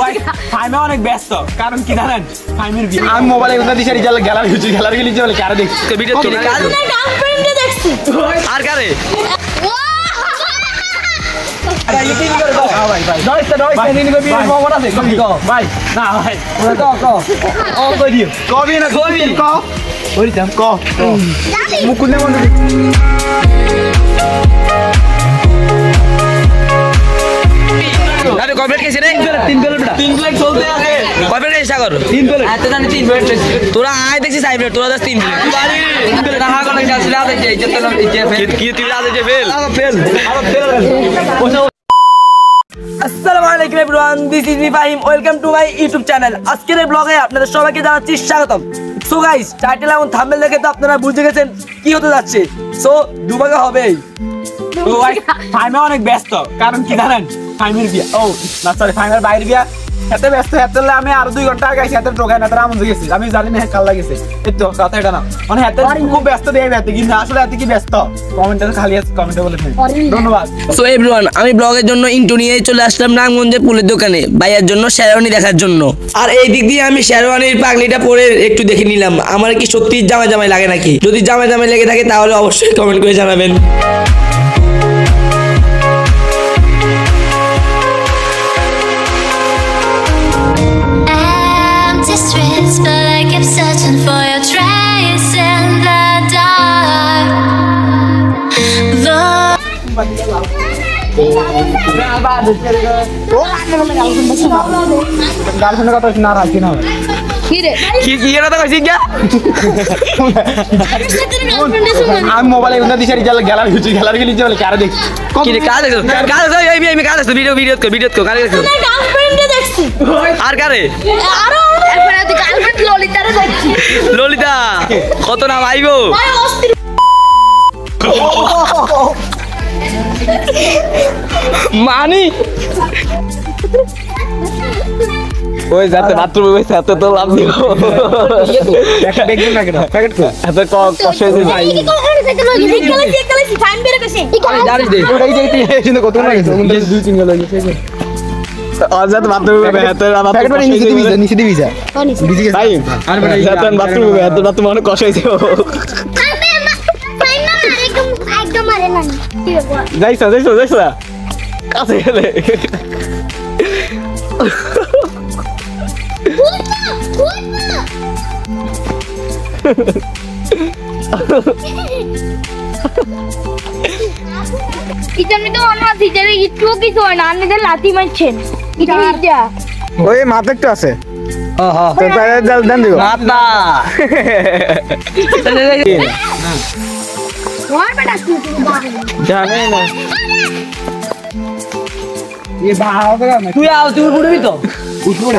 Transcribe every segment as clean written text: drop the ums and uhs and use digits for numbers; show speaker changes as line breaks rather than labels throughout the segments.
ভাই ফাইমে অনেক ব্যস্ত কারণ কি জানেন ফাইমের বিয়ে
আমি মোবাইলে কোথা দিশারি জাল গ্যালারি হচ্ছে গ্যালারি গেলি বলে কারে দেখছ
ভিডিও চলে
আমি গার্লফ্রেন্ডকে দেখছি
আর কারে
ভাই কি করে দাও ভাই ভাই
দইছে নিনি কবি খবর আছে কবি কো
ভাই না ভাই
ক ও কই দিও কবি না কবি ক ওই দাম ক মুকুলে মন
আরে কমপ্লিট কেছে রে
3 প্লেট চলতে আছে
কমপ্লিট কেছে সাগর
3 প্লেট
এত জানি 3 প্লেট তোরা আয় দেখছিস 5 প্লেট তোরা 3 প্লেট না কোন চাষলা দেখে এই যে তো কি তুই লাদে যে ফেল
আসসালামু আলাইকুম everyone this is me Fahim welcome to my YouTube channel আজকের এই ব্লগে আপনাদের সবাইকে জানাচ্ছি স্বাগতম সো গাইস টাইটেল এবং থাম্বনেল দেখে তো আপনারা বুঝে গেছেন কি হতে যাচ্ছে সো দুভাগে হবেই তো ভাই ফাইমে অনেক ব্যস্ত কারণ কি জানেন ফাইমের বিয়ে ও না সরি ফাইমের বাইরের বিয়ে এত ব্যস্ত এত আমি আর 2 ঘন্টা আগে আইছি এত টোকাই না তারা আমন গেছি আমি জানি না কাল লাগেছে এই তো কথা এটা না মানে এত খুব ব্যস্ত দেই ব্যস্ত কিন্তু আসলে এত কি ব্যস্ত কমেন্টে খালি আছে কমেন্টে বলে ধন্যবাদ
সো এভরিওয়ান আমি ব্লগের জন্য ইন্টু নিয়ে চলে আসলাম নারায়ণগঞ্জের ফুলের দোকানে ভাইয়ার জন্য শেরওয়ানি দেখার জন্য আর এই দিক দিয়ে আমি শেরওয়ানির পাগড়িটা পরে একটু দেখে নিলাম আমার কি সত্যি জামাই লাগে নাকি যদি জামাই লেগে থাকে তাহলে অবশ্যই কমেন্ট করে জানাবেন
Streets, but I kept searching for your trace in the dark.
গার্লফ্রেন্ডের কথা না রাখি না
কি কথা কইছিস গা
আমি মোবাইলে কোথা দিশারি জাল গ্যালারি হচ্ছে গ্যালারি গেলি বলে কারে দেখছ
কি রে কাজ দেখছ আমি কাজ দেখছ ভিডিও কর কারে দেখছ
আমি গার্লফ্রেন্ডকে দেখছি
আর কারে
আরো এরপরে তুই গার্লফ্রেন্ড ললিতারে দেখছি
ললিতা কত নাম আইবো
ভাই অস্থির
মানি ওই যাতে বাথরুমে বসে এত তো লাভ দিব
দেখবেন না কেন প্যাকেট কো
এত কষ্ট হইছে ভাই
কি করে থেকে ললি গেলাসি ফাইন বের কইছে
জানিস দে
ওটাই দেখতে এসে কত না গেছে 2-3 গেল গেছে
আজাদ বাথরুমে এত
প্যাকেট মানে নিচে দিবি যা ভাই আর মানে
যাতে বাথরুমে এত অনেক কষ্ট হইছে
ফাইন না একদম মারে না
যাইছা কাছে গেলে
ইতানি তো অন্য সিটারে একটু কিছু হয় না আপনি লাথি মারছেন এটা
ওই মাথা একটু আছে হ্যাঁ তো প্যাকেট জাল দেন দিও
মাতা
ওর বেটা কি
জানে না
ये बाहर होगा ना
তুই আও তুই উঠবি তো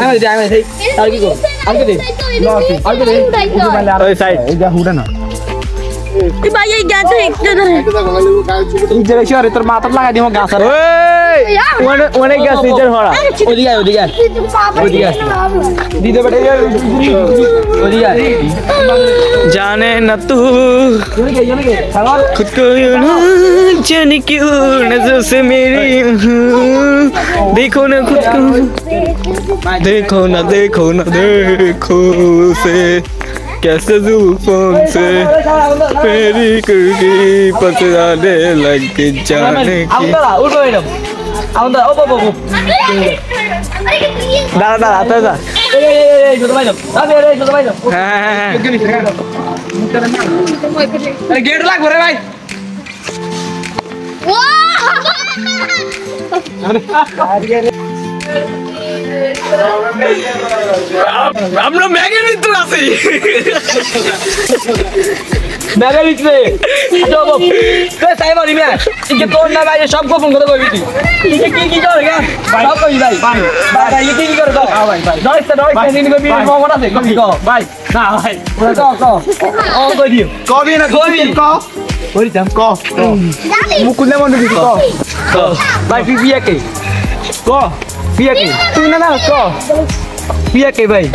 আমি যাই আমি আর কি কর আর কি দে
ওই সাইড এই যা হুডা না
তুই ভাই এই গাছ একটু ধরে
এই যে বেশি তোর মাথা লাগা দিমো গাছ আর ওই অনেক গাছ ইজার হড়া
ওদিকে
দিদে বেটা
ওদিকে जाने न तू खुद को जाने क्यों नजर से मेरी देखो ना खुद को देखो से कैसे जुल्फों से मेरी कुर्की पसराने लग जाने की दादा आता था
गेट लाग भरे भाई
আমরা ম্যাগের ভিতরে আছি
ম্যাগের ভিতরে যাবো কে সাইবা নিবে কি তোর না ভাই সব গোপন কথা কইবি তুই কি করে গা সব কই ভাই ভাই কি করে দাও ভাই দইছে নিনি কবি খবর আছে কবি কো ভাই না ভাই কো ও কই দিও
কবি না কবি ক ওই দাম ক মুকুলে মন দিবি ক
ভাই বিয়া কে
ক
বিয়া কে
তুই না ক
বিয়া কে ভাই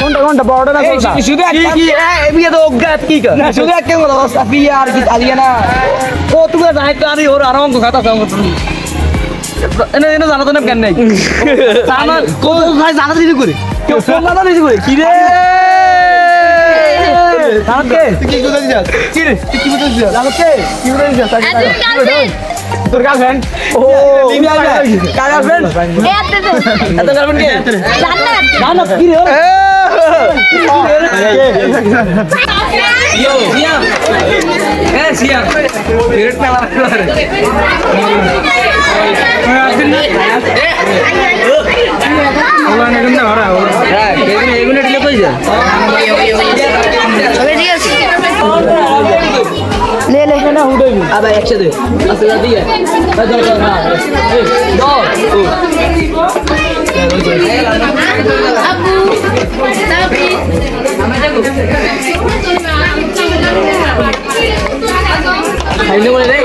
কোনটা বড় না কোনটা
শুধু কি বিয়া তো অজ্ঞাত কি কর না শুধু একটা কথা বিয়া আর কি আলিয়া না ও তুই যাই তো আরে ওর আরাম কথা সামনে এনে এনে জানা তো না কেন নাই জানা কোন ভাই জানা দিতে করে কেউ ফোন জানা দিতে করে কি রে জানকে
তুই কি কোথায় যাস কি রে তুই কি কোথায় যাস
জানকে
কি কোথায় যাস তোর গার্লফ্রেন্ড
ও কার গার্লফ্রেন্ড এত গার্লফ্রেন্ড কে জানা কি রে Yo, siap. Siap. Direct pelar keluar. Allah nak kena orang. Ini dia kau je. ले ले ना उड़ो अब एक से दे असल दी है चल चल हां दो खाइने बोले रे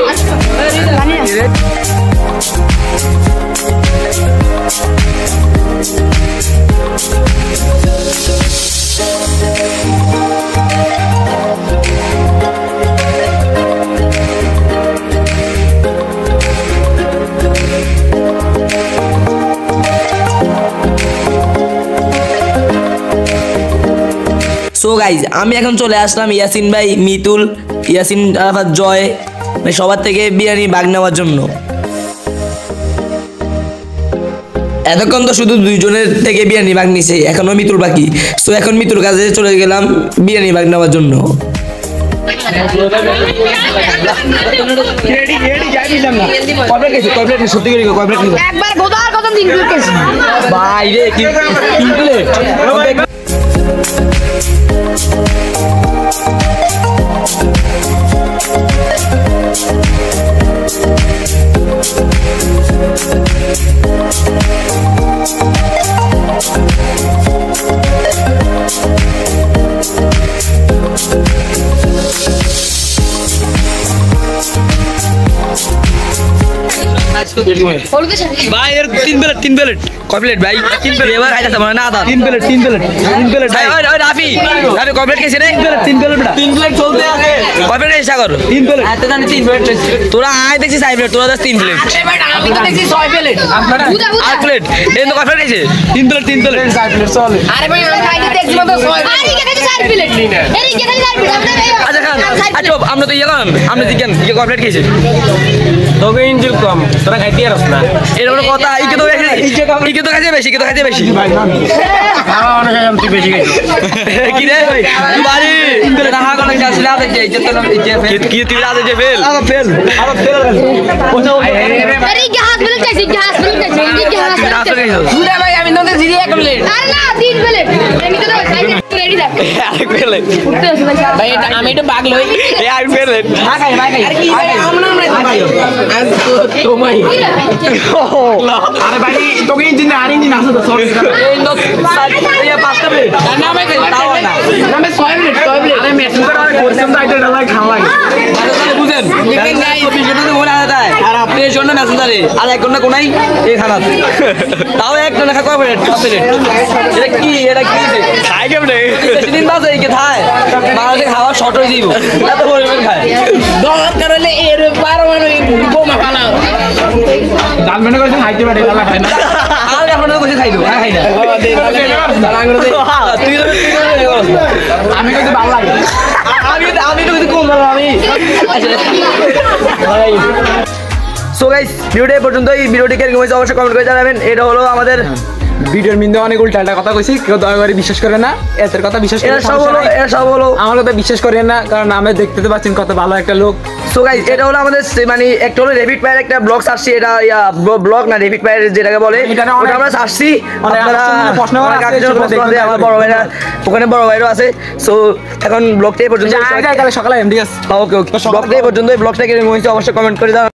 সো গাইজ আমি এখন চলে আসলাম ইয়াসিন ভাই, মিতুল, ইয়াসিন, আরাফাত, জয় মানে সবার থেকে বিরিয়ানি ভাগ নেওয়ার জন্য। এতক্ষণ তো শুধু দুইজনের থেকে বিরিয়ানি ভাগ নিছে, এখনো মিতুল বাকি। সো এখন মিতুল কাছে চলে গেলাম বিরিয়ানি ভাগ নেওয়ার জন্য।
একবার গোদার কদম দিন করতেছি
ভাই রে কি প্লেট
ভাই এর তিন প্লেট কয় প্লেট ভাই? তিন প্লেট এবার খাইতাছ মানে না আদা
তিন প্লেট
ভাই ওই রাফি কয় প্লেট খেয়েছিস রে?
তিন প্লেট চলতে আছে
কয় প্লেট খেয়েছিস সাগর?
তিন প্লেট এত জানি তিন প্লেট
তোরা আয় দেখছিস 5 প্লেট, তোরা দাস 3 প্লেট
আমি তো দেখছি 6 প্লেট
আর প্লেট এই তো কয় প্লেট খেয়েছিস?
তিন প্লেট চলে
আরে ভাই আমি খাইতে দেখছি মত 6 আরে কেটে 4 প্লেট এরি কেটে 4 প্লেট
আচ্ছা খান আচ্ছা আমরা তো ইয়ে করেন আপনি দিকেন কি কয় প্লেট খেয়েছিস?
তোকে ইনজুল কম তোরা খাইতে পারছ না
এর কোনো কথা ইকে তো খাইতে বেশি
খাওয়া অনেক খাইলাম তুই বেশি খাইছিস
কি রে বাড়ি
রাহা কোন কাজ লা দেখে ইজ্জত তো
কি তুই রাতে যে ফেল
এরি গ্যাস প্লেট চাইছি গ্যাস প্লেট চাইছি এরি গ্যাস প্লেট
দুটা ভাই আমি তো দিদি এক প্লেট
আরে না 3 প্লেট আমি তো খাইতে রেডি থাক
আরেক প্লেট
উঠতে আছে ভাই
আমি একটু বাগ লই
এই আরেক প্লেট
খাই আমরা আজ তো মাই আরে ভাই তোকে ইঞ্জিন আর ইঞ্জিন আছে তো সরি এই নো এই পাঁচটা প্লেট না ভাই তাও না আমি 6 প্লেট আরে মেশিন করে করছম তো আইটা ডালা খাওয়া লাগে তাহলে বুঝেন দেখেন গাইস ভিডিওতে মনে আদা আর আপনি জন্য মেশিন ধরে আর এক ঘন্টা কোনাই এই খানা তাও এক ঘন্টা খা কয় প্লেট 6 প্লেট এটা কি খাই কেমনে সেদিন বাজে এই কে খায় বাংলাদেশে খাওয়া শর্ট হয়ে যাইবো এত পরিমাণ খায় দরকার হলে এর পারমাণু বোমা ফালাও জান মনে করছেন খাইতে পারে তালা খায় না আর এখন কইছে খাইলো খাই না তুই আমি কইতে ভালো লাগে আমি তো কইতে কম ভালো আমি ভাই সো গাইস ভিডিওটা এই পর্যন্তই। ভিডিওটি কেমন হয়েছে অবশ্যই কমেন্ট করে জানাবেন। এটা হলো আমাদের
ভিডিওর মধ্যে অনেক উল্টাটা কথা কইছি, কেউ দয়া করে বিশ্বাস করে না, এর কথা বিশ্বাস করে
এরা সব হলো
আমার কথা বিশ্বাস করেন না, কারণ আমি দেখতে তো পাচ্ছেন কত ভালো একটা লোক।
সো গাইস এটা হলো আমাদের মানে একটা হলো রেভিট পায়ের একটা ব্লগ সার্চি, এটা ব্লগ না রেভিট পায়ের যেটাকে বলে ওটা আমরা সার্চি। আপনারা প্রশ্ন আছে আমার বড় ভাইরা ওখানে বড় ভাইরও আছে। সো এখন ব্লগটা এই পর্যন্ত,
সকালে ঠিক আছে।
ওকে ব্লগটা এই পর্যন্ত। ব্লগটা কেমন হয়েছে অবশ্যই কমেন্ট করে জানাবেন।